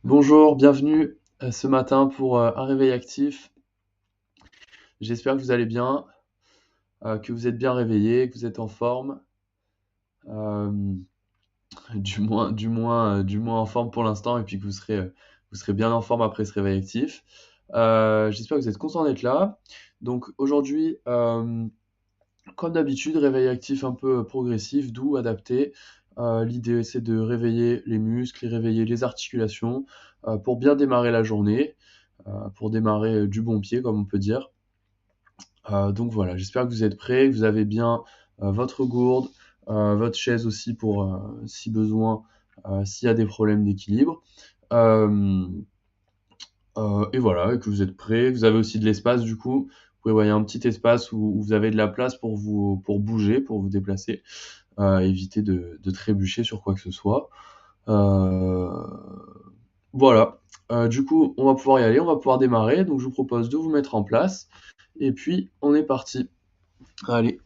Bonjour, bienvenue ce matin pour un réveil actif. J'espère que vous allez bien, que vous êtes bien réveillé, que vous êtes en forme. Euh, du moins en forme pour l'instant, et puis que vous serez bien en forme après ce réveil actif. J'espère que vous êtes content d'être là. Donc aujourd'hui, comme d'habitude, réveil actif un peu progressif, doux, adapté. L'idée, c'est de réveiller les muscles et réveiller les articulations pour bien démarrer la journée, pour démarrer du bon pied, comme on peut dire. Donc voilà, j'espère que vous êtes prêts, que vous avez bien votre gourde, votre chaise aussi pour, si besoin, s'il y a des problèmes d'équilibre. Euh, et voilà, et que vous êtes prêts, que vous avez aussi de l'espace du coup. Vous pouvez voir, un petit espace où vous avez de la place pour bouger, pour vous déplacer, éviter de trébucher sur quoi que ce soit. Euh, voilà. Du coup, on va pouvoir y aller, on va pouvoir démarrer. Donc je vous propose de vous mettre en place. Et puis, on est parti. Allez.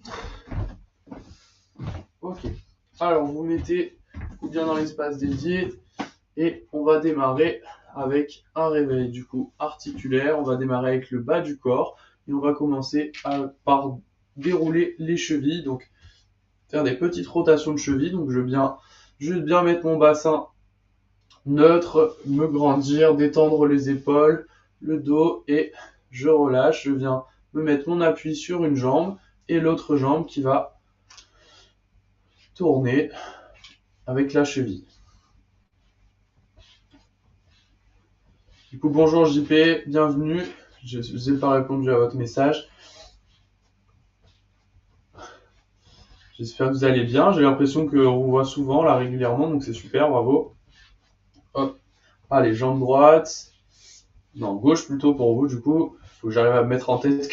Ok. Alors, vous mettez bien dans l'espace dédié et on va démarrer avec un réveil du coup articulaire. On va démarrer avec le bas du corps et on va commencer par dérouler les chevilles. Donc, faire des petites rotations de chevilles. Donc, je viens juste bien mettre mon bassin neutre, me grandir, détendre les épaules, le dos et je relâche. Je viens me mettre mon appui sur une jambe et l'autre jambe qui va tourner avec la cheville. Du coup, bonjour JP, bienvenue. Je n'ai pas répondu à votre message. J'espère que vous allez bien. J'ai l'impression qu'on vous voit souvent, là, régulièrement, donc c'est super, bravo. Hop. Allez, jambe droite. Non, gauche plutôt pour vous, du coup. Il faut que j'arrive à me mettre en tête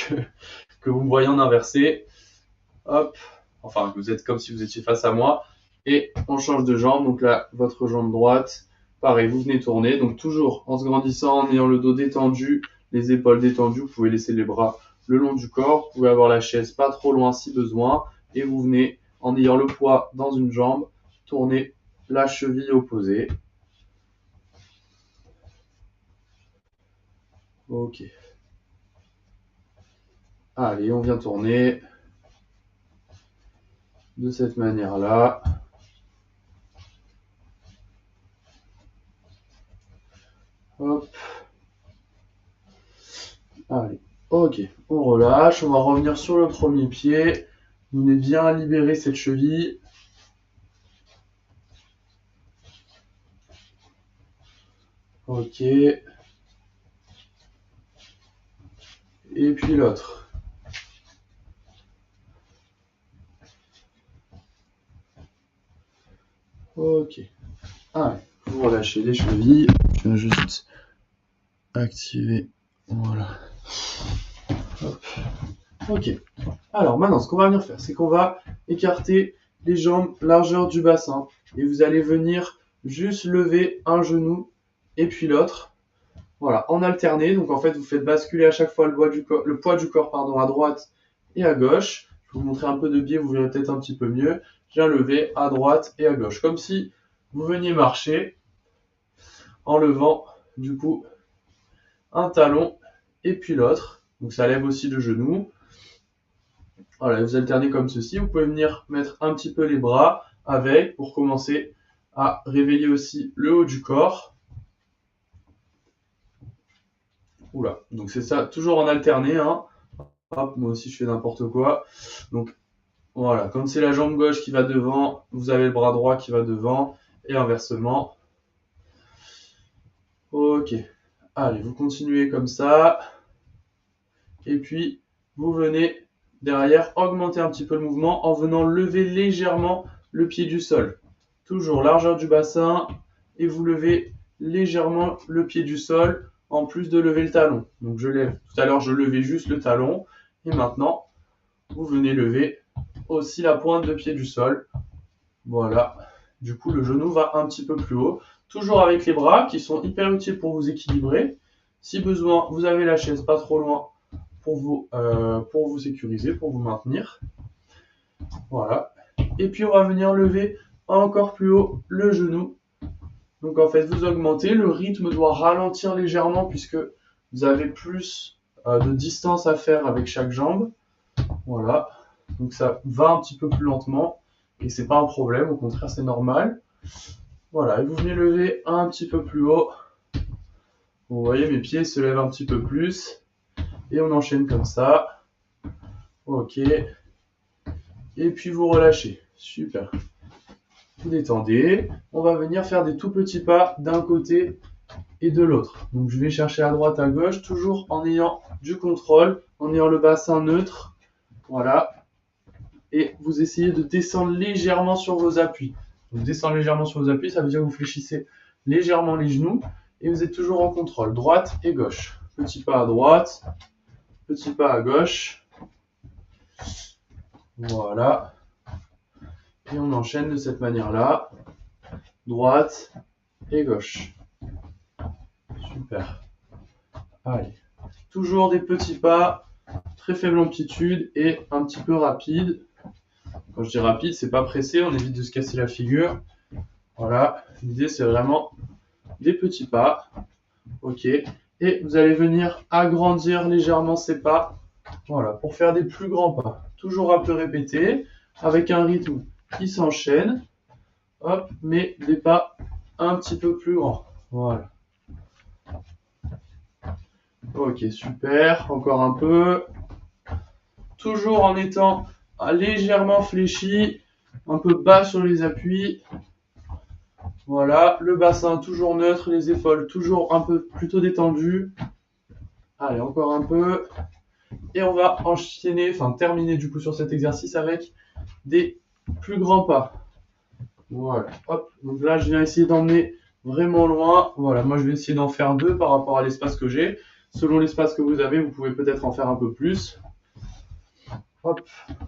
que vous me voyez en inversé. Hop. Enfin, vous êtes comme si vous étiez face à moi. Et on change de jambe. Donc là, votre jambe droite. Pareil, vous venez tourner. Donc toujours en se grandissant, en ayant le dos détendu, les épaules détendues. Vous pouvez laisser les bras le long du corps. Vous pouvez avoir la chaise pas trop loin si besoin. Et vous venez, en ayant le poids dans une jambe, tourner la cheville opposée. Ok. Allez, on vient tourner de cette manière-là. Hop. Allez, ok, on relâche, on va revenir sur le premier pied. On est bien libérer cette cheville. Ok, et puis l'autre. Ok, allez, vous relâchez les chevilles. Je vais juste activer. Voilà. Hop. Ok. Alors maintenant, ce qu'on va venir faire, c'est qu'on va écarter les jambes largeur du bassin. Et vous allez venir juste lever un genou et puis l'autre. Voilà, en alterné. Donc en fait, vous faites basculer à chaque fois le poids du corps pardon, à droite et à gauche. Je vais vous montrer un peu de biais, vous verrez peut-être un petit peu mieux. Je viens lever à droite et à gauche. Comme si vous veniez marcher en levant du coup un talon et puis l'autre. Donc ça lève aussi le genou. Voilà, vous alternez comme ceci. Vous pouvez venir mettre un petit peu les bras avec pour commencer à réveiller aussi le haut du corps. Oula, donc c'est ça, toujours en alterné. Hein. Hop, moi aussi je fais n'importe quoi. Donc voilà, comme c'est la jambe gauche qui va devant, vous avez le bras droit qui va devant et inversement. Ok, allez, vous continuez comme ça. Et puis, vous venez derrière augmenter un petit peu le mouvement en venant lever légèrement le pied du sol. Toujours largeur du bassin et vous levez légèrement le pied du sol en plus de lever le talon. Donc je lève. Tout à l'heure, je levais juste le talon et maintenant, vous venez lever aussi la pointe de pied du sol. Voilà. Du coup, le genou va un petit peu plus haut. Toujours avec les bras qui sont hyper utiles pour vous équilibrer. Si besoin, vous avez la chaise pas trop loin pour vous sécuriser, pour vous maintenir. Voilà. Et puis, on va venir lever encore plus haut le genou. Donc en fait, vous augmentez, le rythme doit ralentir légèrement puisque vous avez plus de distance à faire avec chaque jambe. Voilà, donc ça va un petit peu plus lentement et c'est pas un problème, au contraire c'est normal. Voilà, et vous venez lever un petit peu plus haut. Vous voyez, mes pieds se lèvent un petit peu plus et on enchaîne comme ça. Ok, et puis vous relâchez, super. Vous détendez, on va venir faire des tout petits pas d'un côté et de l'autre. Donc je vais chercher à droite, à gauche, toujours en ayant du contrôle, en ayant le bassin neutre. Voilà. Et vous essayez de descendre légèrement sur vos appuis. Donc descendre légèrement sur vos appuis, ça veut dire que vous fléchissez légèrement les genoux et vous êtes toujours en contrôle, droite et gauche. Petit pas à droite, petit pas à gauche. Voilà. Et on enchaîne de cette manière-là. Droite et gauche. Super. Allez. Toujours des petits pas, très faible amplitude et un petit peu rapide. Quand je dis rapide, c'est pas pressé, on évite de se casser la figure. Voilà, l'idée c'est vraiment des petits pas. Ok. Et vous allez venir agrandir légèrement ces pas. Voilà, pour faire des plus grands pas. Toujours un peu répété, avec un rythme qui s'enchaîne. Hop, mais des pas un petit peu plus grands. Voilà. Ok, super. Encore un peu. Toujours en étant légèrement fléchi, un peu bas sur les appuis. Voilà, le bassin toujours neutre, les épaules toujours un peu plutôt détendues. Allez, encore un peu. Et on va enchaîner, enfin terminer du coup sur cet exercice avec des plus grands pas. Voilà, hop. Donc là, je viens essayer d'emmener vraiment loin. Voilà, moi je vais essayer d'en faire 2 par rapport à l'espace que j'ai. Selon l'espace que vous avez, vous pouvez peut-être en faire un peu plus. Hop,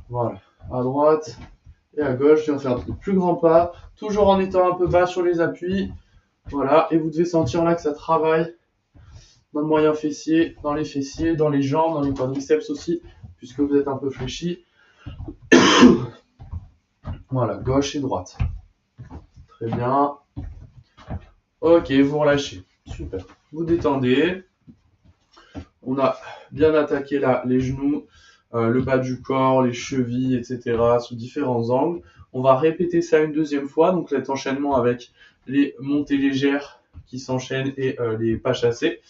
voilà, à droite et à gauche, je viens faire de plus grands pas, toujours en étant un peu bas sur les appuis. Voilà, et vous devez sentir là que ça travaille dans le moyen fessier, dans les fessiers, dans les jambes, dans les quadriceps aussi, puisque vous êtes un peu fléchi. Voilà, gauche et droite. Très bien. Ok, vous relâchez. Super. Vous détendez. On a bien attaqué là les genoux, le bas du corps, les chevilles, etc. sous différents angles. On va répéter ça une deuxième fois, donc cet enchaînement avec les montées légères qui s'enchaînent et les pas chassés.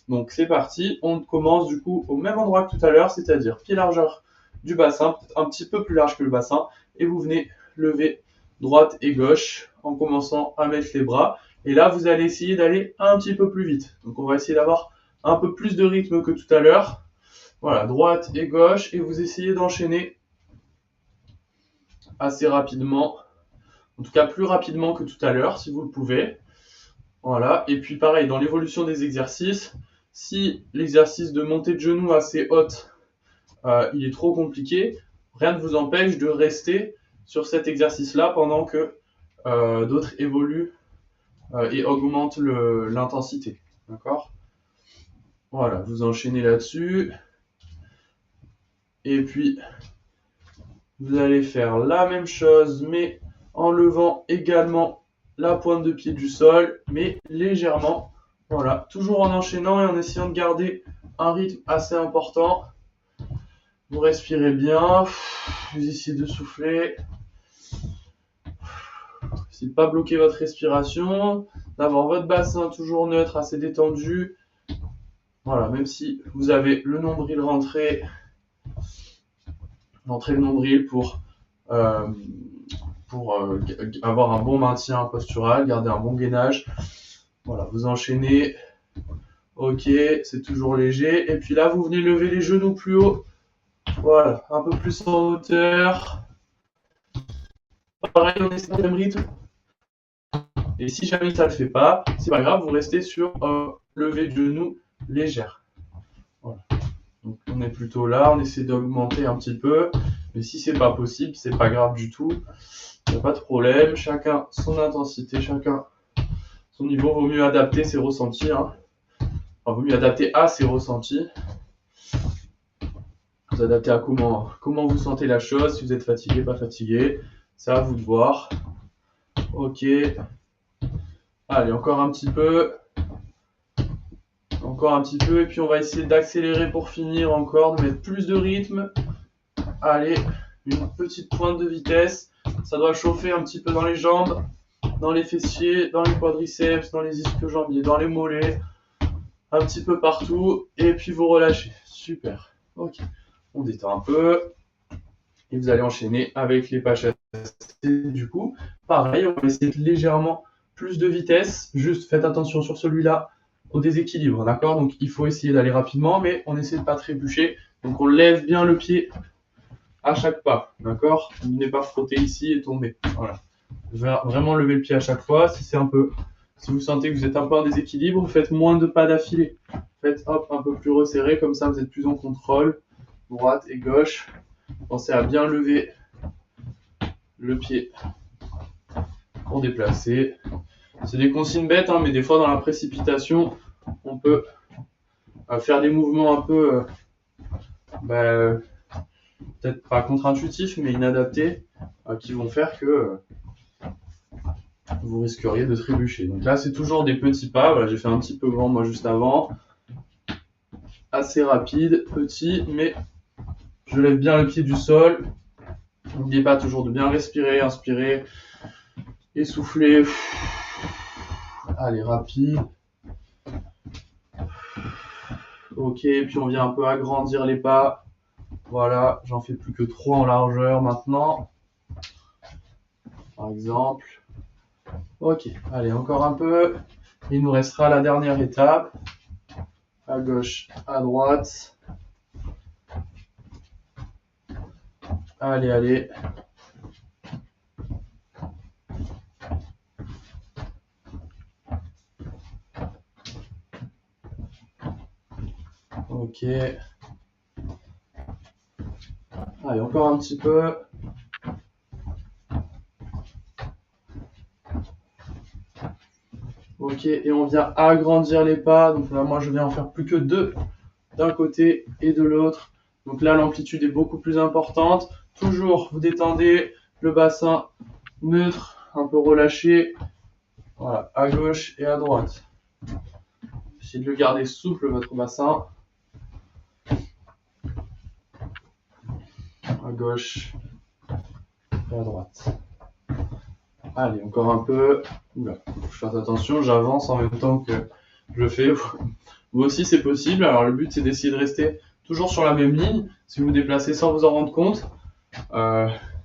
Donc c'est parti, on commence du coup au même endroit que tout à l'heure, c'est-à-dire pied largeur du bassin, un petit peu plus large que le bassin, et vous venez lever droite et gauche en commençant à mettre les bras. Et là, vous allez essayer d'aller un petit peu plus vite. Donc on va essayer d'avoir un peu plus de rythme que tout à l'heure. Voilà, droite et gauche, et vous essayez d'enchaîner assez rapidement, en tout cas plus rapidement que tout à l'heure, si vous le pouvez. Voilà, et puis pareil, dans l'évolution des exercices, si l'exercice de montée de genoux assez haute, il est trop compliqué, rien ne vous empêche de rester sur cet exercice-là pendant que d'autres évoluent et augmentent l'intensité. D'accord ? Voilà, vous enchaînez là-dessus. Et puis, vous allez faire la même chose, mais en levant également la pointe de pied du sol, mais légèrement. Voilà, toujours en enchaînant et en essayant de garder un rythme assez important. Vous respirez bien, vous essayez de souffler. Essayez de ne pas bloquer votre respiration, d'avoir votre bassin toujours neutre, assez détendu. Voilà, même si vous avez le nombril rentré, le nombril pour avoir un bon maintien postural, garder un bon gainage. Voilà, vous enchaînez. Ok, c'est toujours léger. Et puis là, vous venez lever les genoux plus haut. Voilà, un peu plus en hauteur. Pareil, on est sur le même rythme. Et si jamais ça ne le fait pas, c'est pas grave, vous restez sur lever de genoux légère. Voilà. Donc on est plutôt là, on essaie d'augmenter un petit peu. Mais si c'est pas possible, c'est pas grave du tout. Il n'y a pas de problème. Chacun son intensité, chacun son niveau. Vaut mieux adapter ses ressentis. Enfin, vaut mieux adapter à ses ressentis. Vous adaptez à comment vous sentez la chose, si vous êtes fatigué, pas fatigué. C'est à vous de voir. Ok. Allez, encore un petit peu. Encore un petit peu. Et puis on va essayer d'accélérer pour finir encore, de mettre plus de rythme. Allez, une petite pointe de vitesse. Ça doit chauffer un petit peu dans les jambes, dans les fessiers, dans les quadriceps, dans les ischio-jambiers, dans les mollets. Un petit peu partout. Et puis vous relâchez. Super. Ok. On détend un peu. Et vous allez enchaîner avec les pas chassés. Du coup, pareil, on va essayer de légèrement plus de vitesse. Juste faites attention sur celui-là au déséquilibre, d'accord? Donc il faut essayer d'aller rapidement, mais on essaie de pas trébucher. Donc on lève bien le pied à chaque pas, d'accord? Vous n'êtes pas frotté ici et tomber. Voilà. Vraiment lever le pied à chaque fois. Si vous sentez que vous êtes un peu en déséquilibre, faites moins de pas d'affilée. Faites hop un peu plus resserré, comme ça vous êtes plus en contrôle. Droite et gauche. Pensez à bien lever le pied pour déplacer. C'est des consignes bêtes, hein, mais des fois dans la précipitation, on peut faire des mouvements un peu, peut-être pas contre-intuitifs, mais inadaptés, qui vont faire que vous risqueriez de trébucher. Donc là, c'est toujours des petits pas. Voilà, j'ai fait un petit peu grand moi juste avant. Assez rapide, petit, mais je lève bien le pied du sol. N'oubliez pas toujours de bien respirer, inspirer, essouffler. Allez, rapide. Ok, puis on vient un peu agrandir les pas. Voilà, j'en fais plus que 3 en largeur maintenant. Par exemple. Ok, allez, encore un peu. Il nous restera la dernière étape. À gauche, à droite. Allez, allez. Ok. Allez, encore un petit peu. Ok, et on vient agrandir les pas. Donc là, moi, je viens en faire plus que 2 d'un côté et de l'autre. Donc là, l'amplitude est beaucoup plus importante. Toujours, vous détendez le bassin neutre, un peu relâché. Voilà, à gauche et à droite. Essayez de le garder souple, votre bassin. À gauche et à droite. Allez, encore un peu. Oula, faut faire attention, j'avance en même temps que je le fais. Vous aussi, c'est possible. Alors, le but, c'est d'essayer de rester toujours sur la même ligne. Si vous vous déplacez sans vous en rendre compte,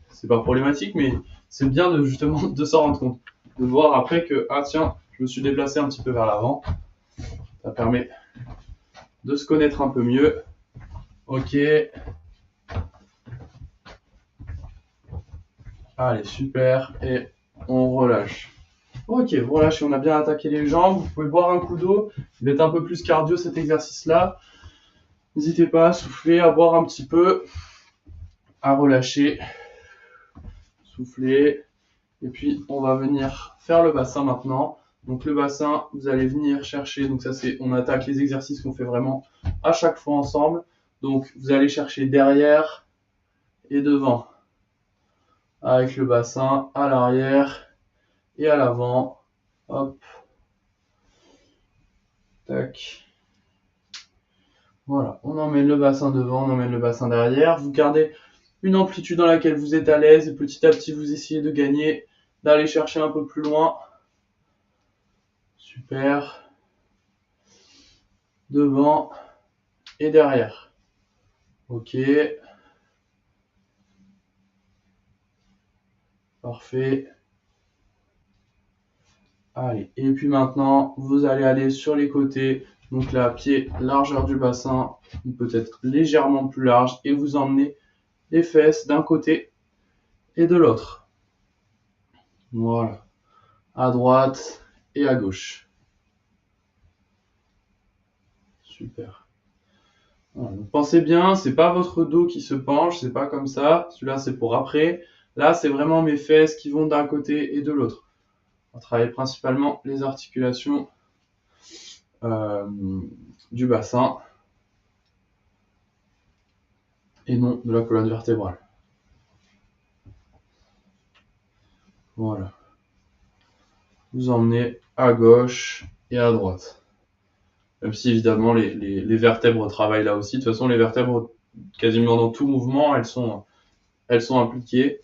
c'est pas problématique, mais c'est bien de justement de s'en rendre compte. De voir après que, ah tiens, je me suis déplacé un petit peu vers l'avant. Ça permet de se connaître un peu mieux. Ok. Allez, super. Et on relâche. Ok, vous relâchez, on a bien attaqué les jambes. Vous pouvez boire un coup d'eau. Il va être un peu plus cardio cet exercice-là. N'hésitez pas à souffler, à boire un petit peu, à relâcher. Souffler. Et puis, on va venir faire le bassin maintenant. Donc, le bassin, vous allez venir chercher. Donc, ça, c'est, on attaque les exercices qu'on fait vraiment à chaque fois ensemble. Donc, vous allez chercher derrière et devant. Avec le bassin à l'arrière et à l'avant. Hop. Tac. Voilà. On emmène le bassin devant, on emmène le bassin derrière. Vous gardez une amplitude dans laquelle vous êtes à l'aise. Et petit à petit, vous essayez de gagner, d'aller chercher un peu plus loin. Super. Devant et derrière. Ok. Parfait. Allez. Et puis maintenant, vous allez aller sur les côtés. Donc là, pied, largeur du bassin, ou peut-être légèrement plus large. Et vous emmenez les fesses d'un côté et de l'autre. Voilà. À droite et à gauche. Super. Voilà. Donc pensez bien, c'est pas votre dos qui se penche, c'est pas comme ça. Celui-là, c'est pour après. Là, c'est vraiment mes fesses qui vont d'un côté et de l'autre. On va travailler principalement les articulations du bassin et non de la colonne vertébrale. Voilà. vous emmenez à gauche et à droite. Même si évidemment les vertèbres travaillent là aussi. De toute façon, les vertèbres, quasiment dans tout mouvement, elles sont impliquées.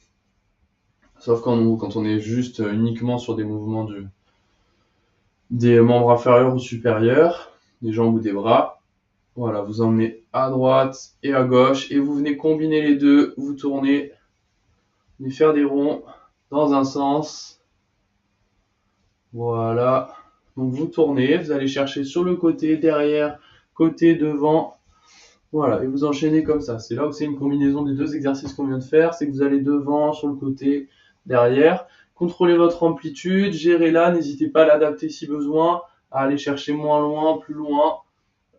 Sauf quand on est juste uniquement sur des mouvements des membres inférieurs ou supérieurs, des jambes ou des bras. Voilà, vous emmenez à droite et à gauche et vous venez combiner les deux, vous tournez, venez faire des ronds dans un sens. Voilà. Donc vous tournez, vous allez chercher sur le côté, derrière, côté, devant. Voilà, et vous enchaînez comme ça. C'est là où c'est une combinaison des deux exercices qu'on vient de faire, c'est que vous allez devant, sur le côté, derrière. Contrôlez votre amplitude, gérez-la, n'hésitez pas à l'adapter si besoin, à aller chercher moins loin, plus loin,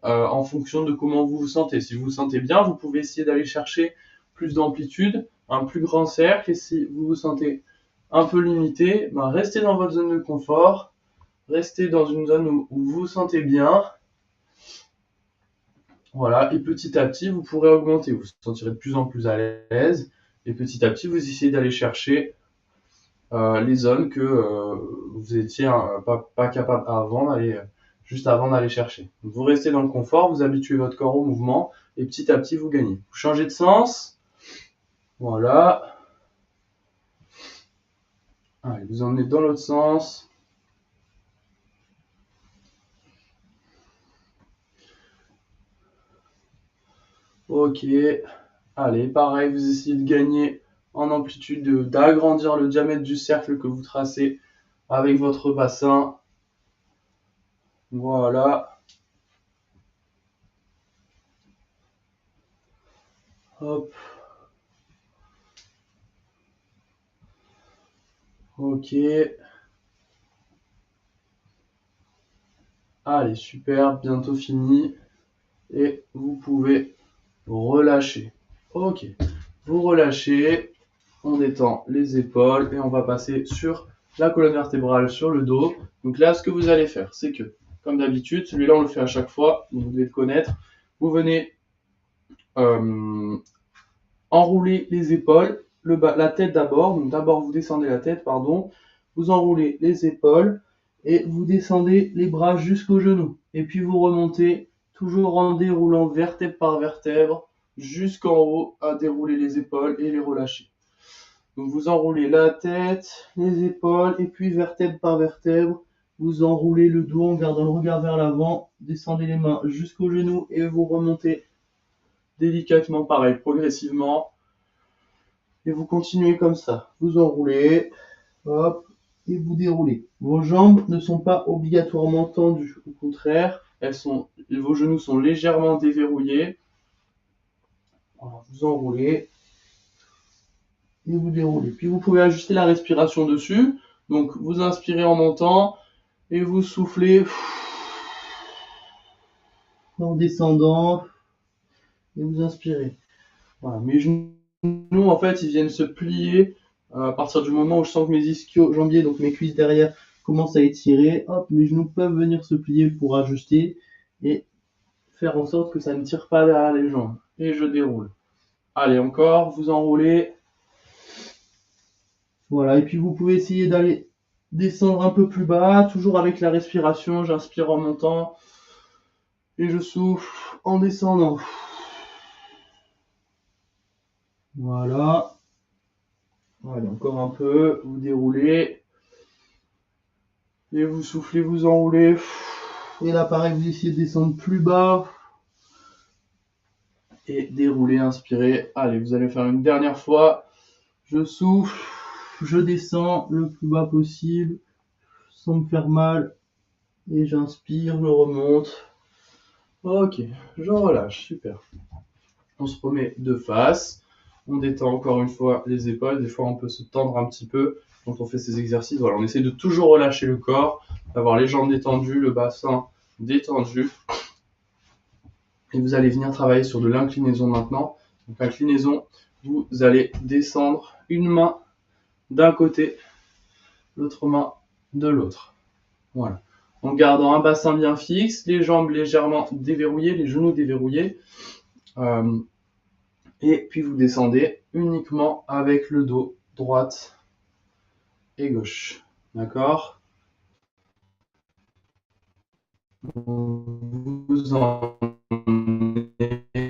en fonction de comment vous vous sentez. Si vous vous sentez bien, vous pouvez essayer d'aller chercher plus d'amplitude, un plus grand cercle, et si vous vous sentez un peu limité, ben restez dans votre zone de confort, restez dans une zone où vous vous sentez bien. Voilà, et petit à petit, vous pourrez augmenter, vous vous sentirez de plus en plus à l'aise, et petit à petit, vous essayez d'aller chercher les zones que vous étiez pas capable avant d'aller, juste avant d'aller chercher. Donc, vous restez dans le confort, vous habituez votre corps au mouvement, et petit à petit, vous gagnez. Vous changez de sens, voilà. Allez, vous emmenez dans l'autre sens. Ok. Allez, pareil, vous essayez de gagner en amplitude, d'agrandir le diamètre du cercle que vous tracez avec votre bassin. Voilà. Hop. Ok. Allez, super, bientôt fini. Et vous pouvez relâcher. Ok. Vous relâchez. On détend les épaules et on va passer sur la colonne vertébrale, sur le dos. Donc là, ce que vous allez faire, c'est que, comme d'habitude, celui-là, on le fait à chaque fois. Donc vous devez le connaître. Vous venez enrouler les épaules, la tête d'abord. Donc d'abord, vous descendez la tête, pardon. Vous enroulez les épaules et vous descendez les bras jusqu'aux genoux. Et puis vous remontez, toujours en déroulant vertèbre par vertèbre, jusqu'en haut, à dérouler les épaules et les relâcher. Donc vous enroulez la tête, les épaules, et puis vertèbre par vertèbre, vous enroulez le dos en gardant le regard vers l'avant, descendez les mains jusqu'aux genoux et vous remontez délicatement, pareil, progressivement. Et vous continuez comme ça. Vous enroulez, hop, et vous déroulez. Vos jambes ne sont pas obligatoirement tendues. Au contraire, vos genoux sont légèrement déverrouillés. Voilà, vous enroulez et vous déroulez. Puis vous pouvez ajuster la respiration dessus. Donc vous inspirez en montant et vous soufflez en descendant et vous inspirez. Voilà. Mes genoux, en fait, ils viennent se plier à partir du moment où je sens que mes ischio-jambiers, donc mes cuisses derrière, commencent à étirer. Hop, mes genoux peuvent venir se plier pour ajuster et faire en sorte que ça ne tire pas derrière les jambes. Et je déroule. Allez, encore, vous enroulez. Voilà, et puis vous pouvez essayer d'aller descendre un peu plus bas, toujours avec la respiration. J'inspire en montant et je souffle en descendant. Voilà. Allez, encore un peu, vous déroulez. Et vous soufflez, vous enroulez. Et là, pareil, vous essayez de descendre plus bas. Et dérouler, inspirez. Allez, vous allez faire une dernière fois. Je souffle, je descends le plus bas possible, sans me faire mal. Et j'inspire, je remonte. Ok, je relâche, super. On se remet de face. On détend encore une fois les épaules. Des fois, on peut se tendre un petit peu quand on fait ces exercices. Voilà, on essaie de toujours relâcher le corps, d'avoir les jambes détendues, le bassin détendu. Et vous allez venir travailler sur de l'inclinaison maintenant. Donc l'inclinaison, vous allez descendre une main d'un côté, l'autre main de l'autre. Voilà. En gardant un bassin bien fixe, les jambes légèrement déverrouillées, les genoux déverrouillés. Et puis vous descendez uniquement avec le dos, droite et gauche. D'accord ? Vous en êtes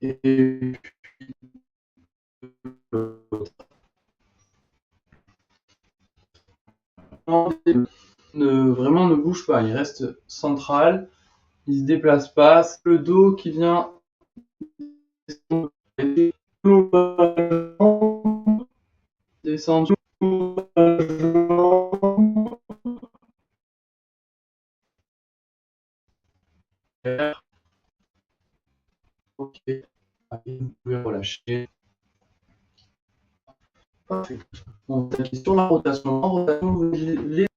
et vraiment ne bouge pas, il reste central, il se déplace pas, c'est le dos qui vient descendre. Ok, allez, vous pouvez relâcher. Parfait. On attaque sur la rotation. En rotation, vous les